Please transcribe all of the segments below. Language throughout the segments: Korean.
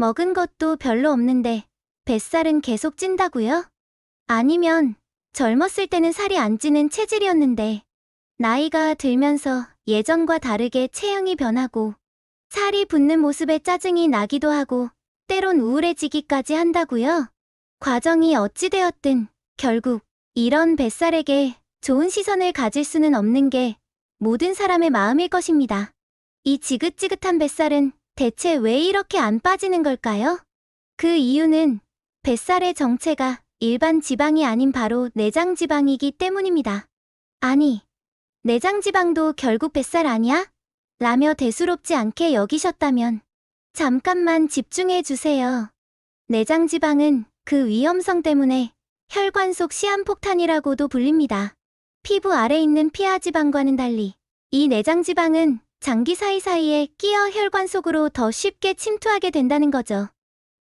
먹은 것도 별로 없는데 뱃살은 계속 찐다고요? 아니면 젊었을 때는 살이 안 찌는 체질이었는데 나이가 들면서 예전과 다르게 체형이 변하고 살이 붙는 모습에 짜증이 나기도 하고 때론 우울해지기까지 한다고요? 과정이 어찌되었든 결국 이런 뱃살에게 좋은 시선을 가질 수는 없는 게 모든 사람의 마음일 것입니다. 이 지긋지긋한 뱃살은 대체 왜 이렇게 안 빠지는 걸까요? 그 이유는 뱃살의 정체가 일반 지방이 아닌 바로 내장 지방이기 때문입니다. 아니, 내장 지방도 결국 뱃살 아니야? 라며 대수롭지 않게 여기셨다면 잠깐만 집중해 주세요. 내장 지방은 그 위험성 때문에 혈관 속 시한폭탄이라고도 불립니다. 피부 아래 있는 피하 지방과는 달리 이 내장 지방은 장기 사이사이에 끼어 혈관 속으로 더 쉽게 침투하게 된다는 거죠.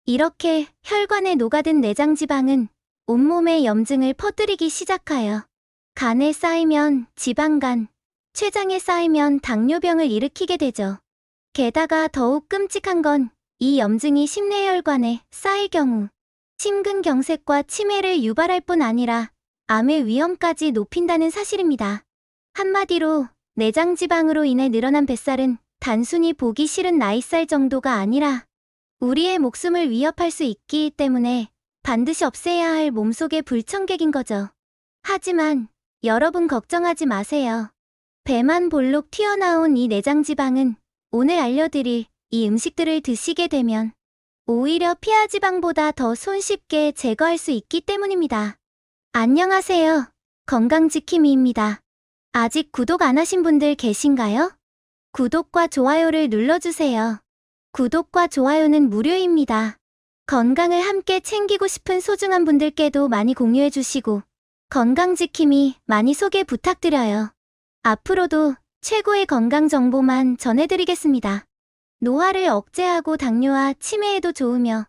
이렇게 혈관에 녹아든 내장 지방은 온몸에 염증을 퍼뜨리기 시작하여 간에 쌓이면 지방간, 췌장에 쌓이면 당뇨병을 일으키게 되죠. 게다가 더욱 끔찍한 건 이 염증이 심내혈관에 쌓일 경우 심근경색과 치매를 유발할 뿐 아니라 암의 위험까지 높인다는 사실입니다. 한마디로 내장 지방으로 인해 늘어난 뱃살은 단순히 보기 싫은 나이살 정도가 아니라 우리의 목숨을 위협할 수 있기 때문에 반드시 없애야 할 몸속의 불청객인 거죠. 하지만 여러분 걱정하지 마세요. 배만 볼록 튀어나온 이 내장 지방은 오늘 알려드릴 이 음식들을 드시게 되면 오히려 피하 지방보다 더 손쉽게 제거할 수 있기 때문입니다. 안녕하세요. 건강지킴이입니다. 아직 구독 안 하신 분들 계신가요? 구독과 좋아요를 눌러주세요. 구독과 좋아요는 무료입니다. 건강을 함께 챙기고 싶은 소중한 분들께도 많이 공유해주시고 건강지킴이 많이 소개 부탁드려요. 앞으로도 최고의 건강 정보만 전해드리겠습니다. 노화를 억제하고 당뇨와 치매에도 좋으며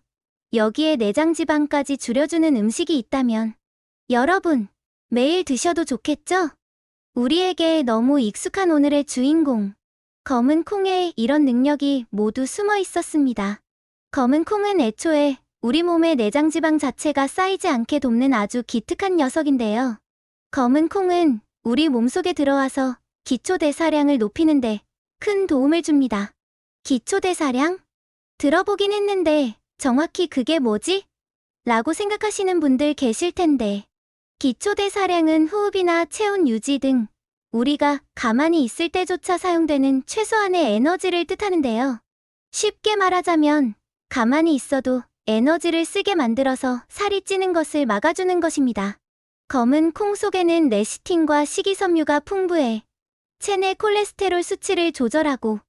여기에 내장지방까지 줄여주는 음식이 있다면 여러분 매일 드셔도 좋겠죠? 우리에게 너무 익숙한 오늘의 주인공 검은 콩에 이런 능력이 모두 숨어 있었습니다. 검은 콩은 애초에 우리 몸의 내장지방 자체가 쌓이지 않게 돕는 아주 기특한 녀석인데요. 검은 콩은 우리 몸속에 들어와서 기초대사량을 높이는데 큰 도움을 줍니다. 기초대사량? 들어보긴 했는데 정확히 그게 뭐지? 라고 생각하시는 분들 계실 텐데 기초대사량은 호흡이나 체온 유지 등 우리가 가만히 있을 때조차 사용되는 최소한의 에너지를 뜻하는데요. 쉽게 말하자면 가만히 있어도 에너지를 쓰게 만들어서 살이 찌는 것을 막아주는 것입니다. 검은 콩 속에는 레시틴과 식이섬유가 풍부해 체내 콜레스테롤 수치를 조절하고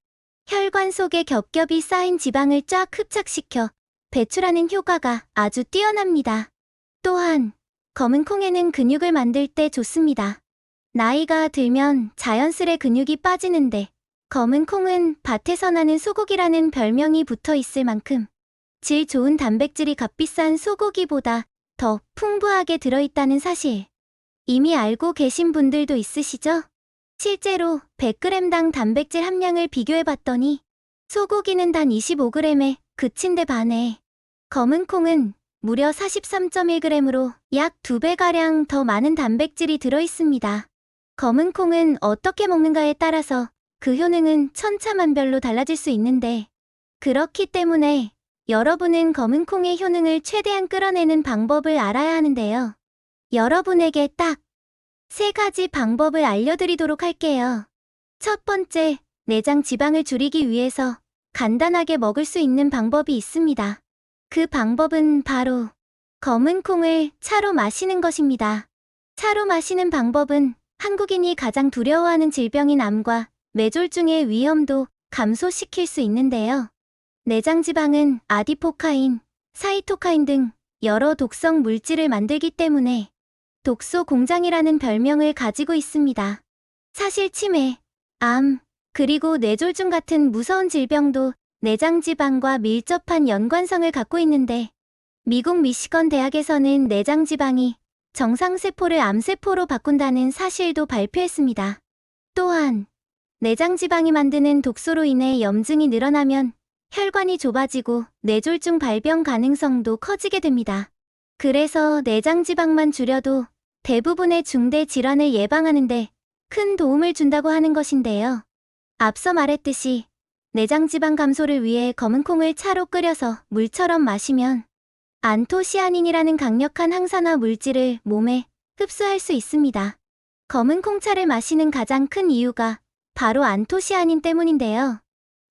혈관 속에 겹겹이 쌓인 지방을 쫙 흡착시켜 배출하는 효과가 아주 뛰어납니다. 또한 검은 콩에는 근육을 만들 때 좋습니다. 나이가 들면 자연스레 근육이 빠지는데 검은 콩은 밭에서 나는 소고기라는 별명이 붙어 있을 만큼 질 좋은 단백질이 값비싼 소고기보다 더 풍부하게 들어있다는 사실 이미 알고 계신 분들도 있으시죠? 실제로 100g당 단백질 함량을 비교해봤더니 소고기는 단 25g에 그친 데 반해 검은 콩은 무려 43.1g으로 약 2배가량 더 많은 단백질이 들어있습니다. 검은 콩은 어떻게 먹는가에 따라서 그 효능은 천차만별로 달라질 수 있는데 그렇기 때문에 여러분은 검은 콩의 효능을 최대한 끌어내는 방법을 알아야 하는데요. 여러분에게 딱 3가지 방법을 알려드리도록 할게요. 첫 번째, 내장 지방을 줄이기 위해서 간단하게 먹을 수 있는 방법이 있습니다. 그 방법은 바로 검은 콩을 차로 마시는 것입니다. 차로 마시는 방법은 한국인이 가장 두려워하는 질병인 암과 뇌졸중의 위험도 감소시킬 수 있는데요. 내장지방은 아디포카인, 사이토카인 등 여러 독성 물질을 만들기 때문에 독소 공장이라는 별명을 가지고 있습니다. 사실 치매, 암, 그리고 뇌졸중 같은 무서운 질병도 내장지방과 밀접한 연관성을 갖고 있는데 미국 미시건 대학에서는 내장지방이 정상세포를 암세포로 바꾼다는 사실도 발표했습니다. 또한 내장지방이 만드는 독소로 인해 염증이 늘어나면 혈관이 좁아지고 뇌졸중 발병 가능성도 커지게 됩니다. 그래서 내장 지방만 줄여도 대부분의 중대 질환을 예방하는데 큰 도움을 준다고 하는 것인데요. 앞서 말했듯이 내장 지방 감소를 위해 검은 콩을 차로 끓여서 물처럼 마시면 안토시아닌이라는 강력한 항산화 물질을 몸에 흡수할 수 있습니다. 검은 콩차를 마시는 가장 큰 이유가 바로 안토시아닌 때문인데요.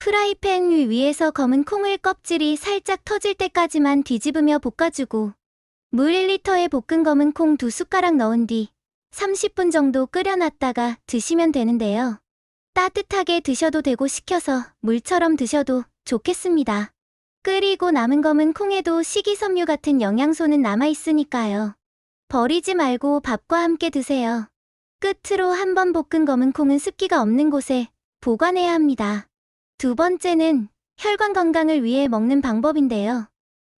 프라이팬 위에서 검은 콩을 껍질이 살짝 터질 때까지만 뒤집으며 볶아주고 물 1리터에 볶은 검은 콩 2숟가락 넣은 뒤 30분 정도 끓여놨다가 드시면 되는데요. 따뜻하게 드셔도 되고 식혀서 물처럼 드셔도 좋겠습니다. 끓이고 남은 검은 콩에도 식이섬유 같은 영양소는 남아있으니까요. 버리지 말고 밥과 함께 드세요. 끝으로 한번 볶은 검은 콩은 습기가 없는 곳에 보관해야 합니다. 두 번째는 혈관 건강을 위해 먹는 방법인데요.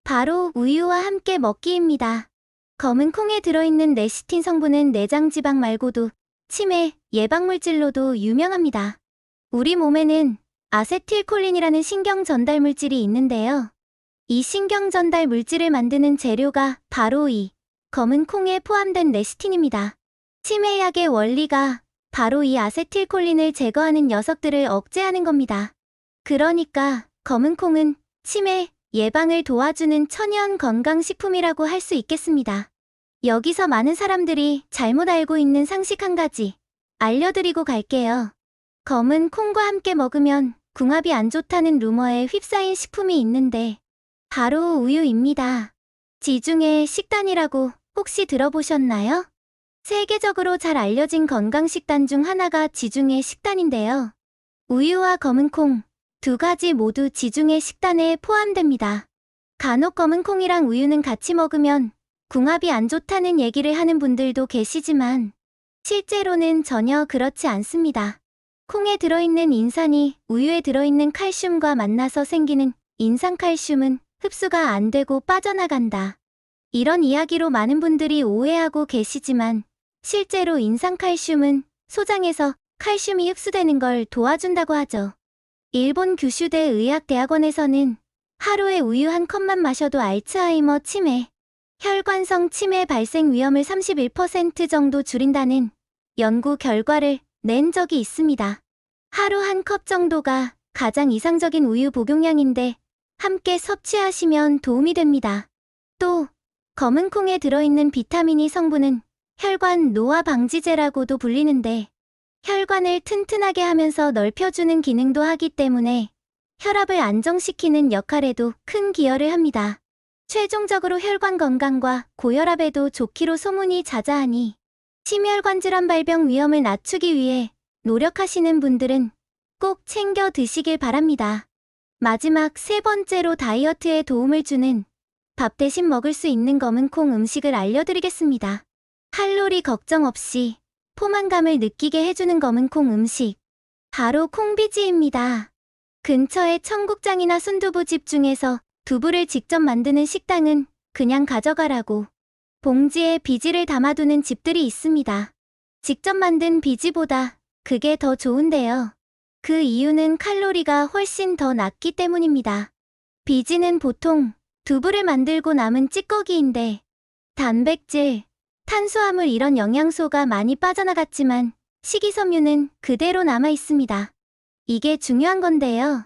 바로 우유와 함께 먹기입니다. 검은 콩에 들어있는 레시틴 성분은 내장 지방 말고도 치매 예방물질로도 유명합니다. 우리 몸에는 아세틸콜린이라는 신경 전달 물질이 있는데요. 이 신경 전달 물질을 만드는 재료가 바로 이 검은 콩에 포함된 레시틴입니다. 치매약의 원리가 바로 이 아세틸콜린을 제거하는 녀석들을 억제하는 겁니다. 그러니까 검은 콩은 치매 예방을 도와주는 천연 건강식품이라고 할 수 있겠습니다. 여기서 많은 사람들이 잘못 알고 있는 상식 한 가지 알려드리고 갈게요. 검은 콩과 함께 먹으면 궁합이 안 좋다는 루머에 휩싸인 식품이 있는데 바로 우유입니다. 지중해 식단이라고 혹시 들어보셨나요? 세계적으로 잘 알려진 건강식단 중 하나가 지중해 식단인데요. 우유와 검은 콩 두 가지 모두 지중해 식단에 포함됩니다. 간혹 검은 콩이랑 우유는 같이 먹으면 궁합이 안 좋다는 얘기를 하는 분들도 계시지만 실제로는 전혀 그렇지 않습니다. 콩에 들어있는 인산이 우유에 들어있는 칼슘과 만나서 생기는 인산칼슘은 흡수가 안 되고 빠져나간다. 이런 이야기로 많은 분들이 오해하고 계시지만 실제로 인산칼슘은 소장에서 칼슘이 흡수되는 걸 도와준다고 하죠. 일본 규슈대 의학대학원에서는 하루에 우유 한 컵만 마셔도 알츠하이머 치매, 혈관성 치매 발생 위험을 31% 정도 줄인다는 연구 결과를 낸 적이 있습니다. 하루 한 컵 정도가 가장 이상적인 우유 복용량인데 함께 섭취하시면 도움이 됩니다. 또 검은 콩에 들어있는 비타민 E 성분은 혈관 노화 방지제라고도 불리는데 혈관을 튼튼하게 하면서 넓혀주는 기능도 하기 때문에 혈압을 안정시키는 역할에도 큰 기여를 합니다. 최종적으로 혈관 건강과 고혈압에도 좋기로 소문이 자자하니 심혈관 질환 발병 위험을 낮추기 위해 노력하시는 분들은 꼭 챙겨 드시길 바랍니다. 마지막 세 번째로 다이어트에 도움을 주는 밥 대신 먹을 수 있는 검은 콩 음식을 알려드리겠습니다. 칼로리 걱정 없이 포만감을 느끼게 해주는 검은 콩 음식. 바로 콩비지입니다. 근처의 청국장이나 순두부집 중에서 두부를 직접 만드는 식당은 그냥 가져가라고 봉지에 비지를 담아두는 집들이 있습니다. 직접 만든 비지보다 그게 더 좋은데요. 그 이유는 칼로리가 훨씬 더 낮기 때문입니다. 비지는 보통 두부를 만들고 남은 찌꺼기인데 단백질, 탄수화물 이런 영양소가 많이 빠져나갔지만 식이섬유는 그대로 남아 있습니다. 이게 중요한 건데요.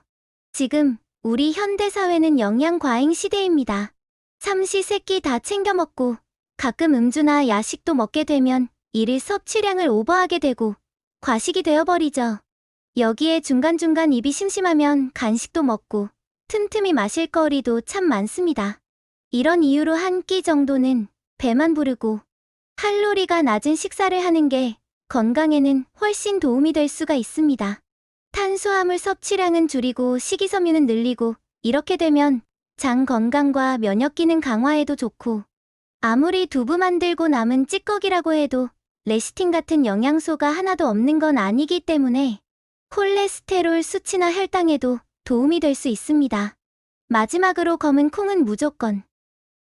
지금 우리 현대사회는 영양과잉 시대입니다. 삼시세끼 다 챙겨 먹고 가끔 음주나 야식도 먹게 되면 일일 섭취량을 오버하게 되고 과식이 되어버리죠. 여기에 중간중간 입이 심심하면 간식도 먹고 틈틈이 마실 거리도 참 많습니다. 이런 이유로 한 끼 정도는 배만 부르고 칼로리가 낮은 식사를 하는 게 건강에는 훨씬 도움이 될 수가 있습니다. 탄수화물 섭취량은 줄이고 식이섬유는 늘리고 이렇게 되면 장 건강과 면역 기능 강화에도 좋고 아무리 두부 만들고 남은 찌꺼기라고 해도 레시틴 같은 영양소가 하나도 없는 건 아니기 때문에 콜레스테롤 수치나 혈당에도 도움이 될 수 있습니다. 마지막으로 검은 콩은 무조건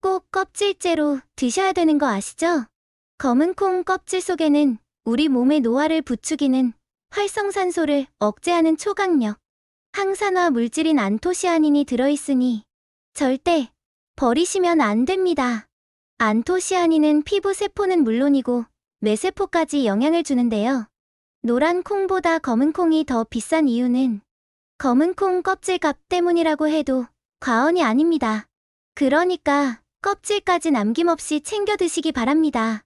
꼭 껍질째로 드셔야 되는 거 아시죠? 검은 콩 껍질 속에는 우리 몸의 노화를 부추기는 활성산소를 억제하는 초강력 항산화 물질인 안토시아닌이 들어있으니 절대 버리시면 안 됩니다. 안토시아닌은 피부 세포는 물론이고 뇌세포까지 영향을 주는데요. 노란 콩보다 검은 콩이 더 비싼 이유는 검은 콩 껍질값 때문이라고 해도 과언이 아닙니다. 그러니까 껍질까지 남김없이 챙겨 드시기 바랍니다.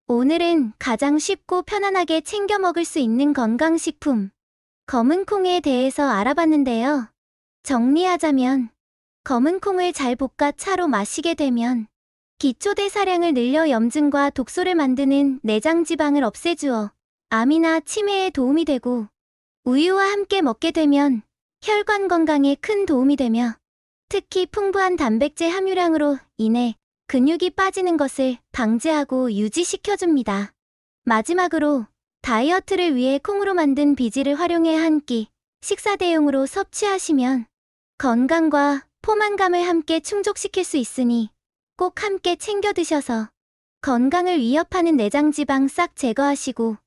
오늘은 가장 쉽고 편안하게 챙겨 먹을 수 있는 건강식품, 검은 콩에 대해서 알아봤는데요. 정리하자면, 검은 콩을 잘 볶아 차로 마시게 되면 기초대사량을 늘려 염증과 독소를 만드는 내장지방을 없애주어 암이나 치매에 도움이 되고, 우유와 함께 먹게 되면 혈관 건강에 큰 도움이 되며 특히 풍부한 단백질 함유량으로 인해 근육이 빠지는 것을 방지하고 유지시켜줍니다. 마지막으로 다이어트를 위해 콩으로 만든 비지를 활용해 한 끼 식사 대용으로 섭취하시면 건강과 포만감을 함께 충족시킬 수 있으니 꼭 함께 챙겨 드셔서 건강을 위협하는 내장지방 싹 제거하시고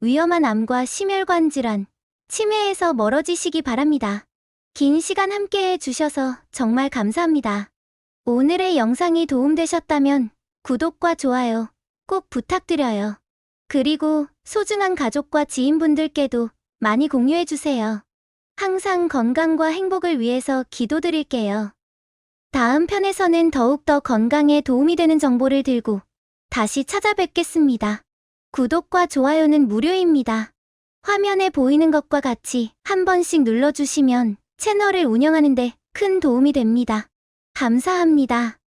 위험한 암과 심혈관 질환, 치매에서 멀어지시기 바랍니다. 긴 시간 함께 해주셔서 정말 감사합니다. 오늘의 영상이 도움되셨다면 구독과 좋아요 꼭 부탁드려요. 그리고 소중한 가족과 지인분들께도 많이 공유해주세요. 항상 건강과 행복을 위해서 기도드릴게요. 다음 편에서는 더욱더 건강에 도움이 되는 정보를 들고 다시 찾아뵙겠습니다. 구독과 좋아요는 무료입니다. 화면에 보이는 것과 같이 한 번씩 눌러주시면 채널을 운영하는 데 큰 도움이 됩니다. 감사합니다.